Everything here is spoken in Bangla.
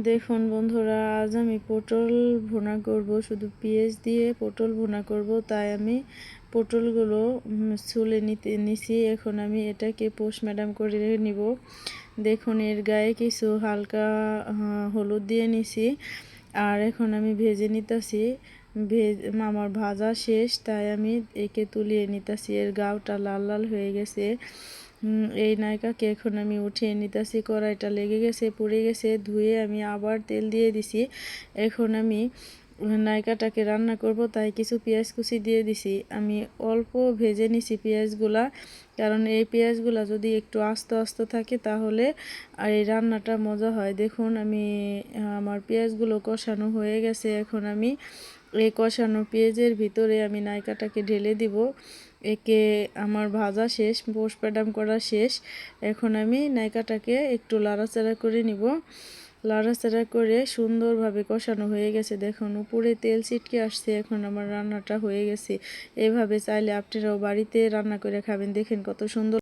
দেখুন বন্ধুরা, আজ আমি পটল ভুনা করব, শুধু পেঁয়াজ দিয়ে পটল ভুনা করব। তাই আমি পটলগুলো ছুলে নিছি। এখন আমি এটাকে পোস্টমর্টম করে নিব। দেখুন, এর গায়ে কিছু হালকা হলুদ দিয়ে নিছি। আর এখন আমি ভেজে নিতেছি। আমার ভাজা শেষ, তাই আমি একে তুলিয়ে নিতেছি। এর গাওটা লাল লাল হয়ে গেছে। এই নায়িকাকে এখন আমি উঠিয়ে নিতেছি। কড়াইটা লেগে গেছে, পুড়ে গেছে। ধুয়ে আমি আবার তেল দিয়ে দিছি। এখন আমি নায়িকাটাকে রান্না করব, তাই কিছু পেঁয়াজ কুচি দিয়ে দিছি। আমি অল্প ভেজে নিছি পেঁয়াজগুলা, কারণ এই পেঁয়াজগুলা যদি একটু আস্ত আস্ত থাকে তাহলে এই রান্নাটা মজা হয়। দেখুন, আমার পেঁয়াজগুলো কষানো হয়ে গেছে। এখন আমি এই কষানো পেঁয়াজের ভিতরে আমি নায়িকাটাকে ঢেলে দিব। একে আমার ভাজা শেষ, পোস্টমর্টম করা শেষ। এখন আমি নায়িকাটাকে একটু লাড়াচাড়া করে নিব। লাড়াচাড়া করে সুন্দরভাবে কষানো হয়ে গেছে। দেখুন, উপরে তেল ছিটকে আসছে। এখন আমার রান্নাটা হয়ে গেছে। এভাবে চাইলে আপনারাও বাড়িতে রান্না করে খাবেন। দেখেন কত সুন্দর।